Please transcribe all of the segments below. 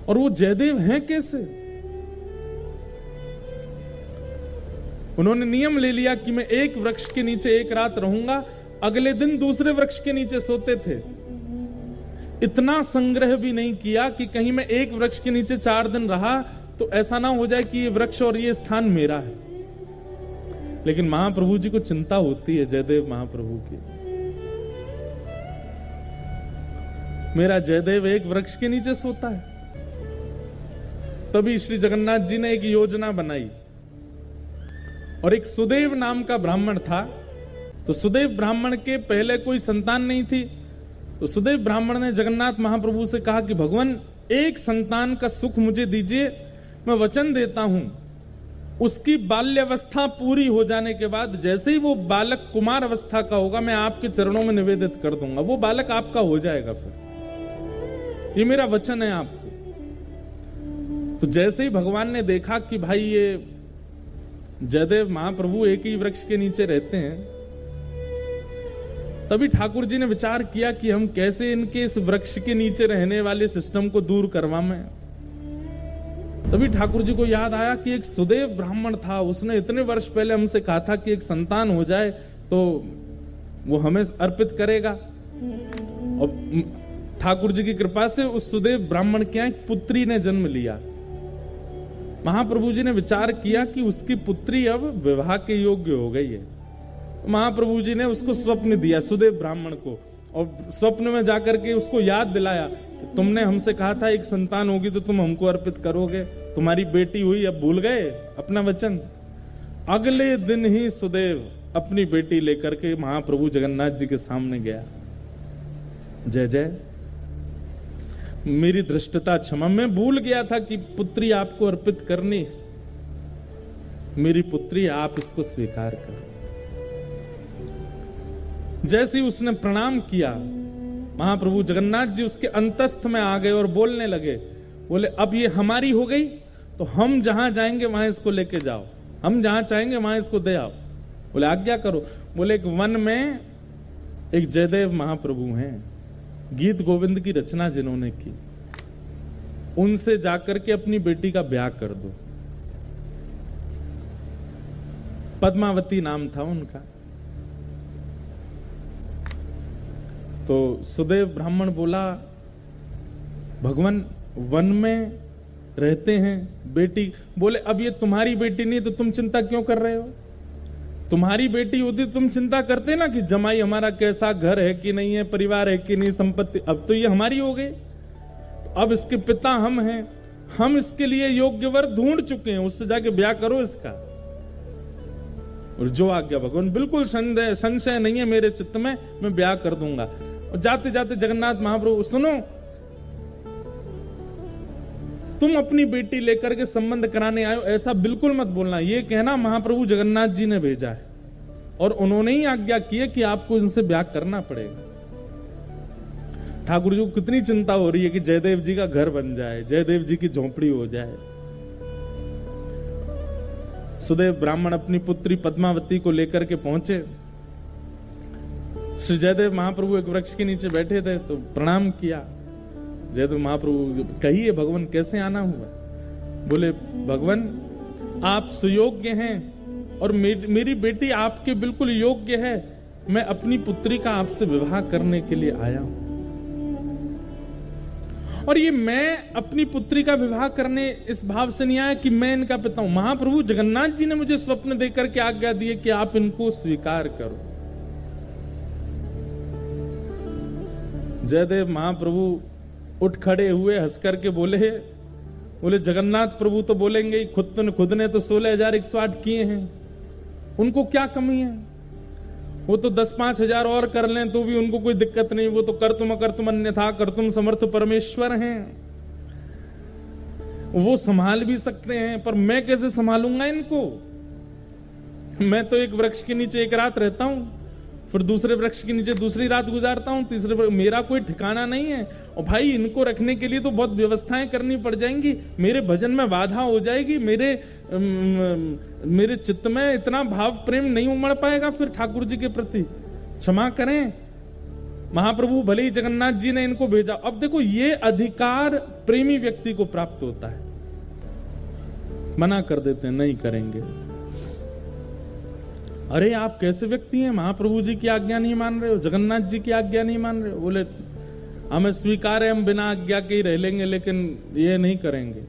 और वो जयदेव हैं कैसे? उन्होंने नियम ले लिया कि मैं एक वृक्ष के नीचे एक रात रहूंगा, अगले दिन दूसरे वृक्ष के नीचे सोते थे। इतना संग्रह भी नहीं किया कि कहीं मैं एक वृक्ष के नीचे 4 दिन रहा तो ऐसा ना हो जाए कि ये वृक्ष और ये स्थान मेरा है। लेकिन महाप्रभु जी को चिंता होती है जयदेव महाप्रभु की। मेरा जयदेव एक वृक्ष के नीचे सोता है। तभी श्री जगन्नाथ जी ने एक योजना बनाई, और एक सुदेव नाम का ब्राह्मण था। तो सुदेव ब्राह्मण के पहले कोई संतान नहीं थी। तो सुदेव ब्राह्मण ने जगन्नाथ महाप्रभु से कहा कि भगवान, एक संतान का सुख मुझे दीजिए, मैं वचन देता हूं उसकी बाल्यावस्था पूरी हो जाने के बाद जैसे ही वो बालक कुमार अवस्था का होगा, मैं आपके चरणों में निवेदित कर दूंगा, वो बालक आपका हो जाएगा। फिर ये मेरा वचन है आपको। तो जैसे ही भगवान ने देखा कि भाई ये जयदेव महाप्रभु एक ही वृक्ष के नीचे रहते हैं, तभी ठाकुर जी ने विचार किया कि हम कैसे इनके इस वृक्ष के नीचे रहने वाले सिस्टम को दूर करवाएं। तभी ठाकुर जी को याद आया कि एक सुदेव ब्राह्मण था, उसने इतने वर्ष पहले हमसे कहा था कि एक संतान हो जाए तो वो हमें अर्पित करेगा। और ठाकुर जी की कृपा से उस सुदेव ब्राह्मण के यहाँ एक पुत्री ने जन्म लिया। महाप्रभु जी ने विचार किया कि उसकी पुत्री अब विवाह के योग्य हो गई है। महाप्रभु जी ने उसको स्वप्न दिया सुदेव ब्राह्मण को, और स्वप्न में जाकर के उसको याद दिलाया कि तुमने हमसे कहा था एक संतान होगी तो तुम हमको अर्पित करोगे, तुम्हारी बेटी हुई, अब भूल गए अपना वचन। अगले दिन ही सुदेव अपनी बेटी लेकर के महाप्रभु जगन्नाथ जी के सामने गया। जय जय, मेरी धृष्टता क्षमा, मैं भूल गया था कि पुत्री आपको अर्पित करनी। मेरी पुत्री, आप इसको स्वीकार करो। जैसे ही उसने प्रणाम किया, महाप्रभु जगन्नाथ जी उसके अंतस्थ में आ गए और बोलने लगे। बोले, अब ये हमारी हो गई तो हम जहां जाएंगे वहां इसको लेके जाओ, हम जहां चाहेंगे वहां इसको दे आओ। बोले, आज्ञा करो। बोले, एक वन में एक जयदेव महाप्रभु हैं, गीत गोविंद की रचना जिन्होंने की, उनसे जाकर के अपनी बेटी का ब्याह कर दो। पद्मावती नाम था उनका। तो सुदेव ब्राह्मण बोला, भगवान वन में रहते हैं, बेटी। बोले, अब ये तुम्हारी बेटी नहीं तो तुम चिंता क्यों कर रहे हो? तुम्हारी बेटी होती तुम चिंता करते ना कि जमाई हमारा कैसा, घर है कि नहीं है, परिवार है कि नहीं, संपत्ति। अब तो ये हमारी हो गई, तो अब इसके पिता हम हैं, हम इसके लिए योग्य वर ढूंढ चुके हैं, उससे जाके ब्याह करो इसका। और जो आज्ञा भगवान, बिल्कुल संशय नहीं है मेरे चित्त में, मैं ब्याह कर दूंगा। और जाते जाते जगन्नाथ महाप्रभु, सुनो, तुम अपनी बेटी लेकर के संबंध कराने आए हो, ऐसा बिल्कुल मत बोलना। ये कहना महाप्रभु जगन्नाथ जी ने भेजा है और उन्होंने ही आज्ञा की है कि आपको इनसे ब्याह करना पड़ेगा। ठाकुर जी को कितनी चिंता हो रही है कि जयदेव जी का घर बन जाए, जयदेव जी की झोंपड़ी हो जाए। सुदेव ब्राह्मण अपनी पुत्री पद्मावती को लेकर के पहुंचे। श्री जयदेव महाप्रभु एक वृक्ष के नीचे बैठे थे, तो प्रणाम किया। जयदेव महाप्रभु, कहिए भगवान कैसे आना हुआ? बोले, भगवान आप सुयोग्य हैं और मेरी बेटी आपके बिल्कुल योग्य है। मैं अपनी पुत्री का आपसे विवाह करने के लिए आया हूं। और ये मैं अपनी पुत्री का विवाह करने इस भाव से नहीं आया कि मैं इनका पिता हूं। महाप्रभु जगन्नाथ जी ने मुझे स्वप्न देकर के आज्ञा दी है कि आप इनको स्वीकार करो। जयदेव महाप्रभु उठ खड़े हुए, हंस करके बोले जगन्नाथ प्रभु तो बोलेंगे ही, खुद ने तो 16,108 किए हैं, उनको क्या कमी है? वो तो 10-5 हजार और कर लें तो भी उनको कोई दिक्कत नहीं। वो तो कर्तुम अन्यथा कर्तुम समर्थ परमेश्वर हैं, वो संभाल भी सकते हैं। पर मैं कैसे संभालूंगा इनको? मैं तो एक वृक्ष के नीचे एक रात रहता हूं, फिर दूसरे वृक्ष के नीचे दूसरी रात गुजारता हूं, तीसरे मेरा कोई ठिकाना नहीं है। और भाई इनको रखने के लिए तो बहुत व्यवस्थाएं करनी पड़ जाएंगी, मेरे भजन में बाधा हो जाएगी, मेरे चित्त में इतना भाव प्रेम नहीं उमड़ पाएगा फिर ठाकुर जी के प्रति। क्षमा करें, महाप्रभु भले ही जगन्नाथ जी ने इनको भेजा। अब देखो ये अधिकार प्रेमी व्यक्ति को प्राप्त होता है, मना कर देते हैं, नहीं करेंगे। अरे आप कैसे व्यक्ति हैं, महाप्रभु जी की आज्ञा नहीं मान रहे हो, जगन्नाथ जी की आज्ञा नहीं मान रहे हो। बोले हमें स्वीकार है, हम बिना आज्ञा के ही रह लेंगे, लेकिन ये नहीं करेंगे।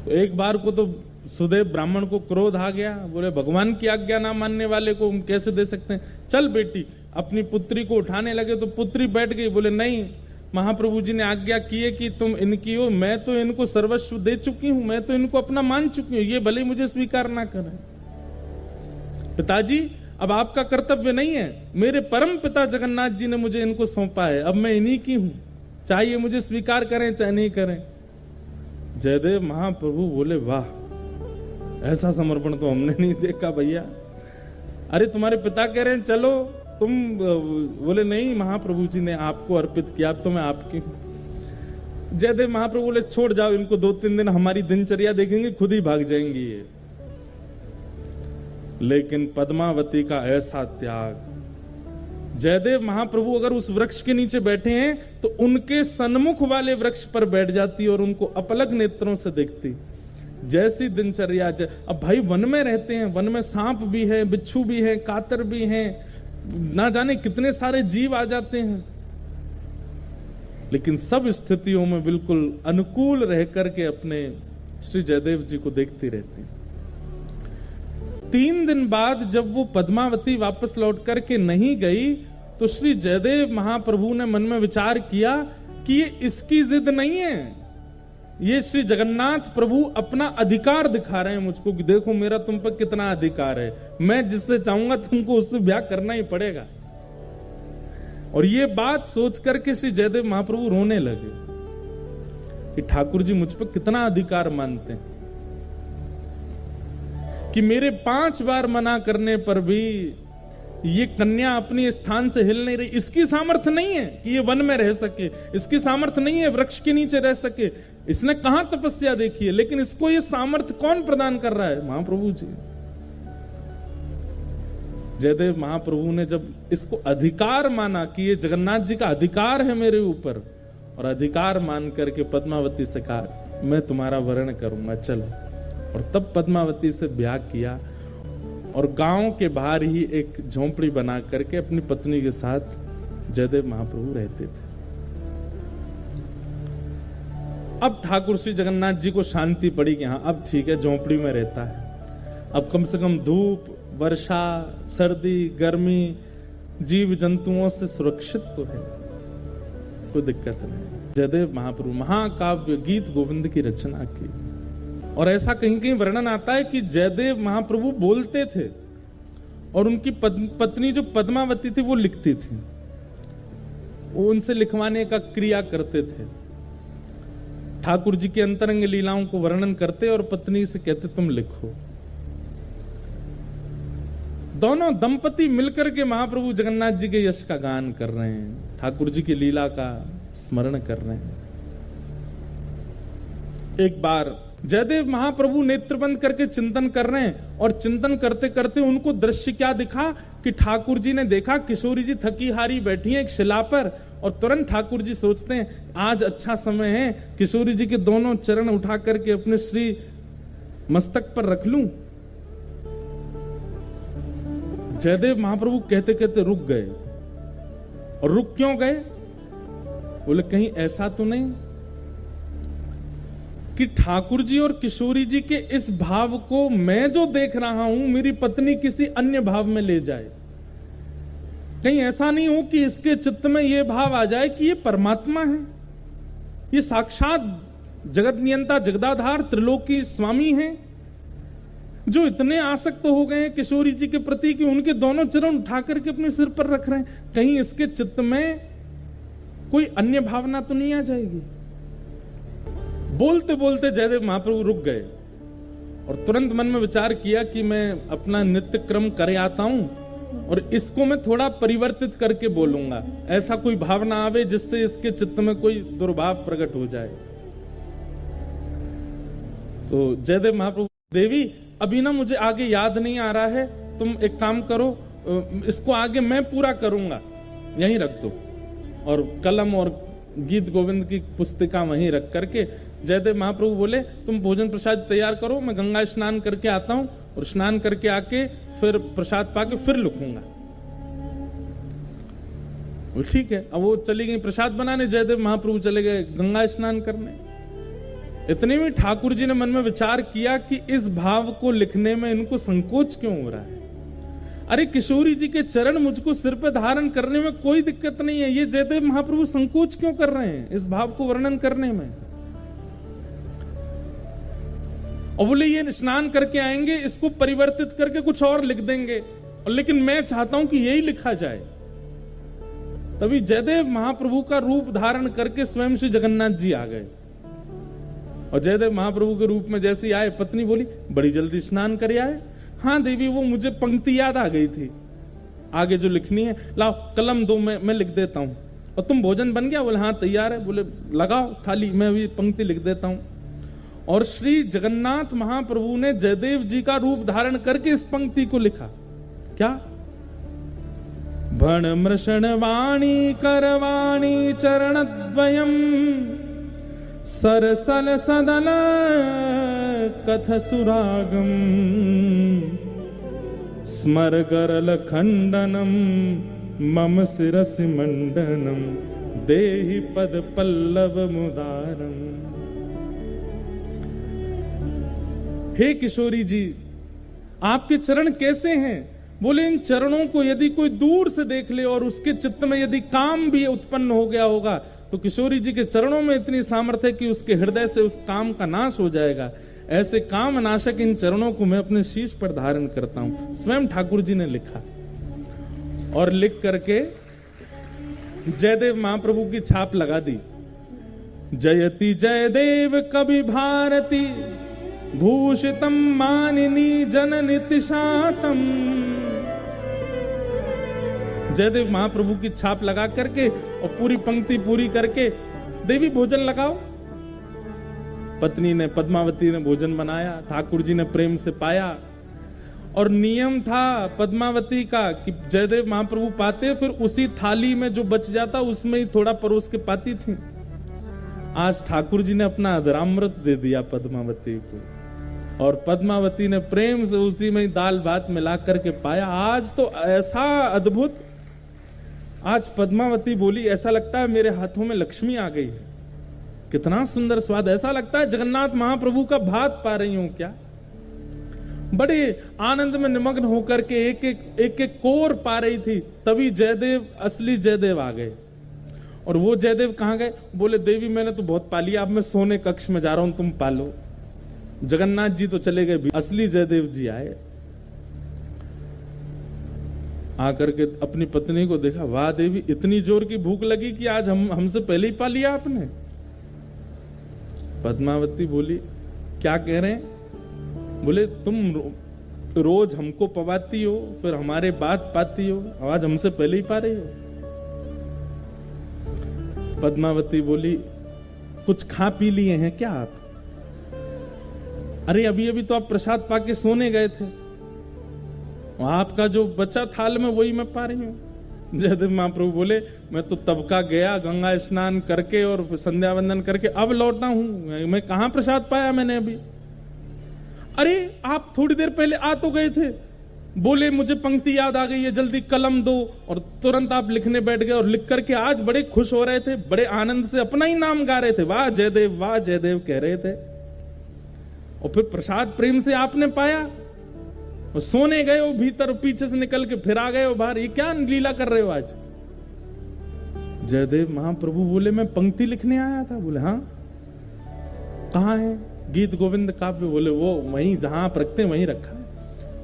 तो एक बार को तो सुदेव ब्राह्मण को क्रोध आ गया, बोले भगवान की आज्ञा ना मानने वाले को हम कैसे दे सकते हैं, चल बेटी। अपनी पुत्री को उठाने लगे तो पुत्री बैठ गई। बोले नहीं, महाप्रभु जी ने आज्ञा की है कि तुम इनकी हो, मैं तो इनको सर्वस्व दे चुकी हूं, मैं तो इनको अपना मान चुकी हूं, ये भले मुझे स्वीकार ना करें। पिताजी अब आपका कर्तव्य नहीं है, मेरे परम पिता जगन्नाथ जी ने मुझे इनको सौंपा है, अब मैं इन्हीं की हूं, चाहे मुझे स्वीकार करें चाहे नहीं करें। जयदेव महाप्रभु बोले वाह, ऐसा समर्पण तो हमने नहीं देखा भैया। अरे तुम्हारे पिता कह रहे हैं चलो तुम, बोले नहीं महाप्रभु जी ने आपको अर्पित किया, तो मैं आपकी हूं। जयदेव महाप्रभु बोले छोड़ जाओ इनको, 2-3 दिन हमारी दिनचर्या देखेंगे, खुद ही भाग जाएंगी ये। लेकिन पद्मावती का ऐसा त्याग, जयदेव महाप्रभु अगर उस वृक्ष के नीचे बैठे हैं तो उनके सन्मुख वाले वृक्ष पर बैठ जाती और उनको अपलक नेत्रों से देखती। जैसी दिनचर्या, अब भाई वन में रहते हैं, वन में सांप भी है, बिच्छू भी है, कातर भी है, ना जाने कितने सारे जीव आ जाते हैं, लेकिन सब स्थितियों में बिल्कुल अनुकूल रह करके अपने श्री जयदेव जी को देखती रहती। 3 दिन बाद जब वो पद्मावती वापस लौट करके नहीं गई तो श्री जयदेव महाप्रभु ने मन में विचार किया कि ये इसकी जिद नहीं है, ये श्री जगन्नाथ प्रभु अपना अधिकार दिखा रहे हैं मुझको कि देखो मेरा तुम पर कितना अधिकार है, मैं जिससे चाहूंगा तुमको उससे ब्याह करना ही पड़ेगा। और ये बात सोच करके श्री जयदेव महाप्रभु रोने लगे कि ठाकुर जी मुझ पर कितना अधिकार मानते हैं कि मेरे 5 बार मना करने पर भी ये कन्या अपनी स्थान से हिल नहीं रही। इसकी सामर्थ्य नहीं है कि ये वन में रह सके, इसकी सामर्थ्य नहीं है वृक्ष के नीचे रह सके, इसने कहां तपस्या देखी है, लेकिन इसको ये सामर्थ्य कौन प्रदान कर रहा है, महाप्रभु जी। जयदेव महाप्रभु ने जब इसको अधिकार माना कि ये जगन्नाथ जी का अधिकार है मेरे ऊपर, और अधिकार मान करके पद्मावती से कहा मैं तुम्हारा वर्ण करूंगा, चलो। और तब पद्मावती से ब्याह किया और गांव के बाहर ही एक झोंपड़ी बना करके अपनी पत्नी के साथ जयदेव महाप्रभु रहते थे। अब ठाकुर श्री जगन्नाथ जी को शांति पड़ी कि हाँ अब ठीक है, झोंपड़ी में रहता है, अब कम से कम धूप, वर्षा, सर्दी, गर्मी, जीव जंतुओं से सुरक्षित तो है, कोई दिक्कत नहीं। जयदेव महाप्रभु महाकाव्य गीत गोविंद की रचना की। और ऐसा कहीं कहीं वर्णन आता है कि जयदेव महाप्रभु बोलते थे और उनकी पत्नी जो पद्मावती थी वो लिखती थी, वो उनसे लिखवाने का क्रिया करते थे। ठाकुर जी की अंतरंग लीलाओं को वर्णन करते और पत्नी से कहते तुम लिखो। दोनों दंपति मिलकर के महाप्रभु जगन्नाथ जी के यश का गान कर रहे हैं, ठाकुर जी की लीला का स्मरण कर रहे हैं। एक बार जयदेव महाप्रभु नेत्र बंद करके चिंतन कर रहे हैं और चिंतन करते करते उनको दृश्य क्या दिखा कि ठाकुर जी ने देखा किशोरी जी थकी हारी बैठी हैं एक शिला पर, और तुरंत ठाकुर जी सोचते हैं आज अच्छा समय है, किशोरी जी के दोनों चरण उठा करके अपने श्री मस्तक पर रख लूं। जयदेव महाप्रभु कहते कहते रुक गए। और रुक क्यों गए? बोले कहीं ऐसा तो नहीं कि ठाकुर जी और किशोरी जी के इस भाव को मैं जो देख रहा हूं मेरी पत्नी किसी अन्य भाव में ले जाए, कहीं ऐसा नहीं हो कि इसके चित्त में यह भाव आ जाए कि ये परमात्मा है, ये साक्षात जगत नियंता जगदाधार त्रिलोकी स्वामी हैं, जो इतने आसक्त हो गए हैं किशोरी जी के प्रति कि उनके दोनों चरण उठा करके अपने सिर पर रख रहे हैं, कहीं इसके चित्त में कोई अन्य भावना तो नहीं आ जाएगी। बोलते बोलते जयदेव महाप्रभु रुक गए और तुरंत मन में विचार किया कि मैं अपना नित्य क्रम कर आता हूं और इसको मैं थोड़ा परिवर्तित करके बोलूंगा, ऐसा कोई भावना आवे जिससे इसके चित्त में कोई दुर्भाव प्रकट हो जाए। तो जयदेव महाप्रभु, देवी अभी ना मुझे आगे याद नहीं आ रहा है, तुम एक काम करो, इसको आगे मैं पूरा करूंगा, यहीं रख दो। और कलम और गीत गोविंद की पुस्तिका वहीं रख करके जयदेव महाप्रभु बोले तुम भोजन प्रसाद तैयार करो, मैं गंगा स्नान करके आता हूं और स्नान करके आके फिर प्रसाद पाके फिर लिखूंगा। वो ठीक है। अब वो चली गई प्रसाद बनाने, जयदेव महाप्रभु चले गए गंगा स्नान करने। इतने में ठाकुर जी ने मन में विचार किया कि इस भाव को लिखने में इनको संकोच क्यों हो रहा है। अरे किशोरी जी के चरण मुझको सिर पे धारण करने में कोई दिक्कत नहीं है, ये जयदेव महाप्रभु संकोच क्यों कर रहे हैं इस भाव को वर्णन करने में। और बोले ये स्नान करके आएंगे, इसको परिवर्तित करके कुछ और लिख देंगे, और लेकिन मैं चाहता हूं कि यही लिखा जाए। तभी जयदेव महाप्रभु का रूप धारण करके स्वयं श्री जगन्नाथ जी आ गए। और जयदेव महाप्रभु के रूप में जैसे आए, पत्नी बोली बड़ी जल्दी स्नान कर आए। हाँ देवी, वो मुझे पंक्ति याद आ गई थी, आगे जो लिखनी है, लाओ कलम दो, मैं लिख देता हूं। और तुम भोजन बन गया? बोले हाँ तैयार है। बोले लगाओ थाली, मैं भी पंक्ति लिख देता हूं। और श्री जगन्नाथ महाप्रभु ने जयदेव जी का रूप धारण करके इस पंक्ति को लिखा। क्या? भण मृषण वाणी करवाणी चरणद्वयम् सरसल सदल कथ सुरागम स्मर गरल खंडनम मम शिरसि मंडनम देहि पद पल्लव मुदारम। हे किशोरी जी, आपके चरण कैसे हैं? बोले इन चरणों को यदि कोई दूर से देख ले और उसके चित्त में यदि काम भी उत्पन्न हो गया होगा तो किशोरी जी के चरणों में इतनी सामर्थ्य है कि उसके हृदय से उस काम का नाश हो जाएगा। ऐसे काम नाशक इन चरणों को मैं अपने शीश पर धारण करता हूं। स्वयं ठाकुर जी ने लिखा और लिख करके जयदेव महाप्रभु की छाप लगा दी। जयति जयदेव कवि भारती भूषितम मानिनी जननि तिशातम। जयदेव महाप्रभु की छाप लगा करके और पूरी पंक्ति पूरी करके, देवी भोजन लगाओ। पत्नी ने, पद्मावती ने भोजन बनाया, ठाकुर जी ने प्रेम से पाया। और नियम था पद्मावती का कि जयदेव महाप्रभु पाते फिर उसी थाली में जो बच जाता उसमें ही थोड़ा परोस के पाती थी। आज ठाकुर जी ने अपना अधरामृत दे दिया पद्मावती को, और पद्मावती ने प्रेम से उसी में ही दाल भात मिला करके पाया। आज तो ऐसा अद्भुत, आज पद्मावती बोली ऐसा लगता है मेरे हाथों में लक्ष्मी आ गई है। कितना सुंदर स्वाद, ऐसा लगता है जगन्नाथ महाप्रभु का भात पा रही हूं क्या। बड़े आनंद में निमग्न होकर के एक एक कोर पा रही थी। तभी जयदेव, असली जयदेव आ गए। और वो जयदेव कहां गए? बोले देवी मैंने तो बहुत पा लिया, अब मैं सोने कक्ष में जा रहा हूं, तुम पालो। जगन्नाथ जी तो चले गए, असली जयदेव जी आए। आकर के अपनी पत्नी को देखा, वाह देवी इतनी जोर की भूख लगी कि आज हमसे पहले ही पा लिया आपने। पद्मावती बोली क्या कह रहे हैं? बोले तुम रोज हमको पवाती हो, फिर हमारे बाद पाती हो, आज हमसे पहले ही पा रही हो। पद्मावती बोली कुछ खा पी लिए हैं क्या आप? अरे अभी अभी तो आप प्रसाद पाके सोने गए थे, आपका जो बचा थाल में वही मैं पा रही हूं। जयदेव महाप्रभु बोले मैं तो तब का गया गंगा स्नान करके और संध्या वंदन करके अब लौटा हूं, मैं कहां प्रसाद पाया मैंने अभी। अरे आप थोड़ी देर पहले आ तो गए थे, बोले मुझे पंक्ति याद आ गई है, जल्दी कलम दो, और तुरंत आप लिखने बैठ गए। और लिख करके आज बड़े खुश हो रहे थे, बड़े आनंद से अपना ही नाम गा रहे थे, वाह जयदेव कह रहे थे। और फिर प्रसाद प्रेम से आपने पाया और सोने गए हो भीतर, पीछे से निकल के फिर आ गए हो बाहर। ये क्या लीला कर रहे हो आज? जयदेव महाप्रभु बोले मैं पंक्ति लिखने आया था। बोले हाँ, कहां है? गीत गोविंद काव्य। बोले वो वहीं जहां आप रखते वहीं रखा।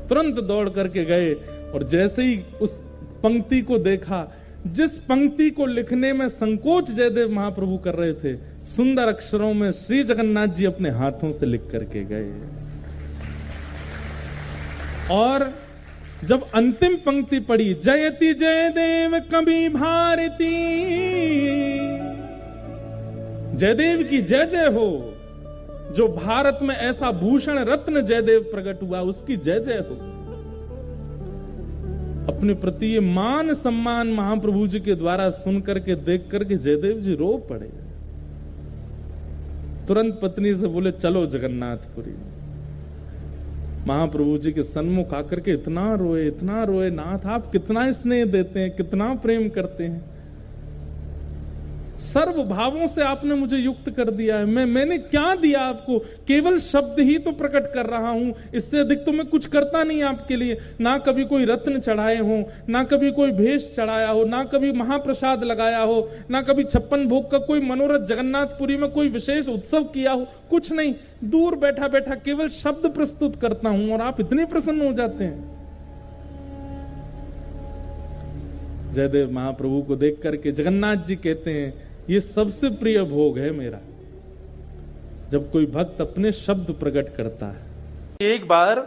तुरंत दौड़ करके गए और जैसे ही उस पंक्ति को देखा, जिस पंक्ति को लिखने में संकोच जयदेव महाप्रभु कर रहे थे, सुंदर अक्षरों में श्री जगन्नाथ जी अपने हाथों से लिख करके गए। और जब अंतिम पंक्ति पढ़ी, जयति जयदेव कवि भारती, जयदेव की जय जय हो, जो भारत में ऐसा भूषण रत्न जयदेव प्रकट हुआ उसकी जय जय हो। अपने प्रति ये मान सम्मान महाप्रभु जी के द्वारा सुन करके देख करके जयदेव जी रो पड़े। तुरंत पत्नी से बोले चलो जगन्नाथपुरी। महाप्रभु जी के सन्मुख आकर के इतना रोए, नाथ आप कितना स्नेह देते हैं, कितना प्रेम करते हैं, सर्व भावों से आपने मुझे युक्त कर दिया है। मैंने क्या दिया आपको? केवल शब्द ही तो प्रकट कर रहा हूं, इससे अधिक तो मैं कुछ करता नहीं आपके लिए। ना कभी कोई रत्न चढ़ाए हो, ना कभी कोई भेष चढ़ाया हो, ना कभी महाप्रसाद लगाया हो, ना कभी 56 भोग का कोई मनोरथ जगन्नाथपुरी में कोई विशेष उत्सव किया हो, कुछ नहीं। दूर बैठा बैठा केवल शब्द प्रस्तुत करता हूं और आप इतने प्रसन्न हो जाते हैं। जयदेव महाप्रभु को देख करके जगन्नाथ जी कहते हैं ये सबसे प्रिय भोग है मेरा, जब कोई भक्त अपने शब्द प्रकट करता है। एक बार